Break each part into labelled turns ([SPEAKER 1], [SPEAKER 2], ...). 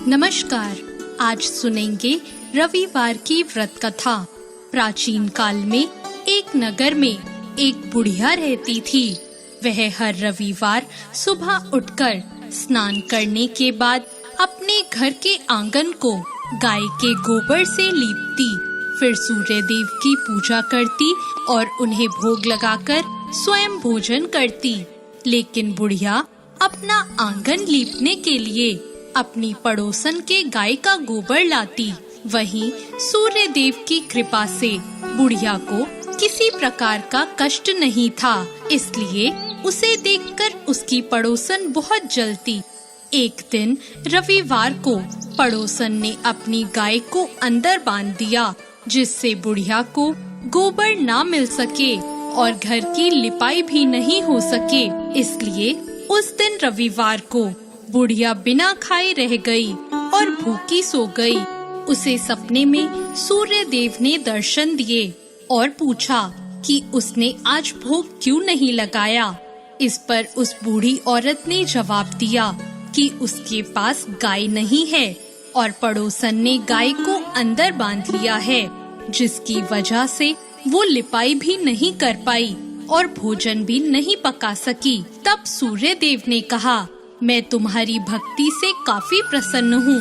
[SPEAKER 1] नमस्कार। आज सुनेंगे रविवार की व्रत कथा। प्राचीन काल में एक नगर में एक बुढ़िया रहती थी। वह हर रविवार सुबह उठकर स्नान करने के बाद अपने घर के आंगन को गाय के गोबर से लीपती, फिर सूर्य देव की पूजा करती और उन्हें भोग लगाकर स्वयं भोजन करती। लेकिन बुढ़िया अपना आंगन लीपने के लिए अपनी पड़ोसन के गाय का गोबर लाती। वहीं सूर्य देव की कृपा से बुढ़िया को किसी प्रकार का कष्ट नहीं था, इसलिए उसे देखकर उसकी पड़ोसन बहुत जलती। एक दिन रविवार को पड़ोसन ने अपनी गाय को अंदर बांध दिया, जिससे बुढ़िया को गोबर ना मिल सके और घर की लिपाई भी नहीं हो सके। इसलिए उस दिन रविवार को बुढ़िया बिना खाए रह गई और भूखी सो गई। उसे सपने में सूर्य देव ने दर्शन दिए और पूछा कि उसने आज भोग क्यों नहीं लगाया। इस पर उस बूढ़ी औरत ने जवाब दिया कि उसके पास गाय नहीं है और पड़ोसन ने गाय को अंदर बांध लिया है, जिसकी वजह से वो लिपाई भी नहीं कर पाई और भोजन भी नहीं पका सकी। तब सूर्य देव ने कहा, मैं तुम्हारी भक्ति से काफी प्रसन्न हूँ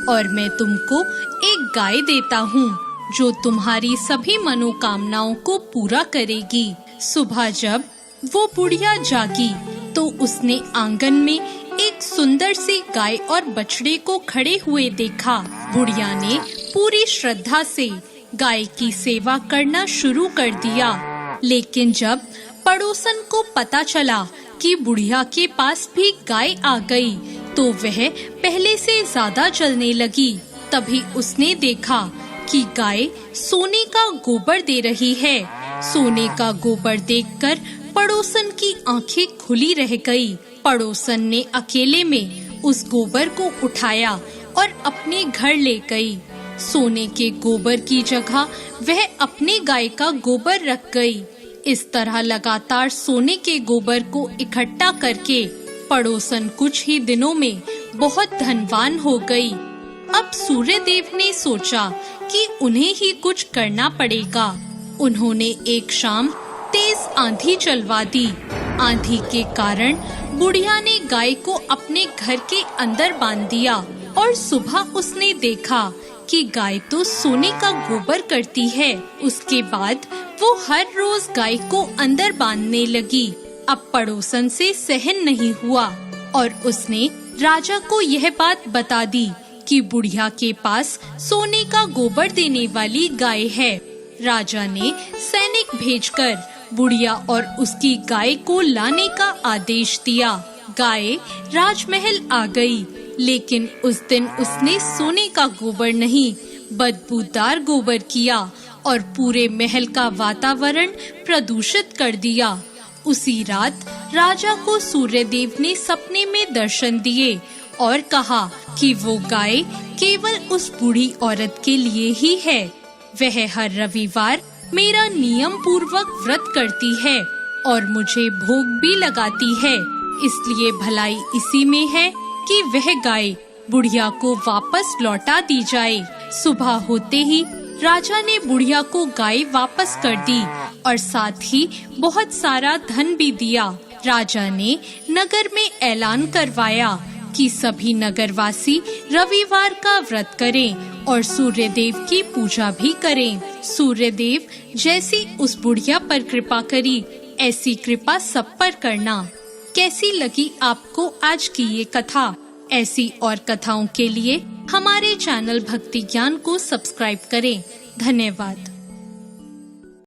[SPEAKER 1] और मैं तुमको एक गाय देता हूँ जो तुम्हारी सभी मनोकामनाओं को पूरा करेगी। सुबह जब वो बुढ़िया जागी तो उसने आंगन में एक सुंदर सी गाय और बछड़े को खड़े हुए देखा। बुढ़िया ने पूरी श्रद्धा से गाय की सेवा करना शुरू कर दिया। लेकिन जब पड़ोसन को पता चला कि बुढ़िया के पास भी गाय आ गई, तो वह पहले से ज्यादा जलने लगी। तभी उसने देखा कि गाय सोने का गोबर दे रही है। सोने का गोबर देखकर पड़ोसन की आंखें खुली रह गई। पड़ोसन ने अकेले में उस गोबर को उठाया और अपने घर ले गई। सोने के गोबर की जगह वह अपने गाय का गोबर रख गई। इस तरह लगातार सोने के गोबर को इकट्ठा करके पड़ोसन कुछ ही दिनों में बहुत धनवान हो गई। अब सूर्य देव ने सोचा कि उन्हें ही कुछ करना पड़ेगा। उन्होंने एक शाम तेज आंधी चलवा दी। आंधी के कारण बुढ़िया ने गाय को अपने घर के अंदर बांध दिया और सुबह उसने देखा कि गाय तो सोने का गोबर करती है। उसके बाद वो हर रोज गाय को अंदर बांधने लगी। अब पड़ोसन से सहन नहीं हुआ और उसने राजा को यह बात बता दी कि बुढ़िया के पास सोने का गोबर देने वाली गाय है। राजा ने सैनिक भेजकर बुढ़िया और उसकी गाय को लाने का आदेश दिया। गाय राजमहल आ गई, लेकिन उस दिन उसने सोने का गोबर नहीं, बदबूदार गोबर किया और पूरे महल का वातावरण प्रदूषित कर दिया। उसी रात राजा को सूर्य देव ने सपने में दर्शन दिए और कहा कि वो गाय केवल उस बूढ़ी औरत के लिए ही है। वह हर रविवार मेरा नियम पूर्वक व्रत करती है और मुझे भोग भी लगाती है, इसलिए भलाई इसी में है कि वह गाय बुढ़िया को वापस लौटा दी जाए। सुबह होते ही राजा ने बुढ़िया को गाय वापस कर दी और साथ ही बहुत सारा धन भी दिया। राजा ने नगर में ऐलान करवाया कि सभी नगरवासी रविवार का व्रत करें और सूर्य देव की पूजा भी करें। सूर्य देव जैसी उस बुढ़िया पर कृपा करी, ऐसी कृपा सब पर करना। कैसी लगी आपको आज की ये कथा? ऐसी और कथाओं के लिए हमारे चैनल भक्ति ज्ञान को सब्सक्राइब करें। धन्यवाद।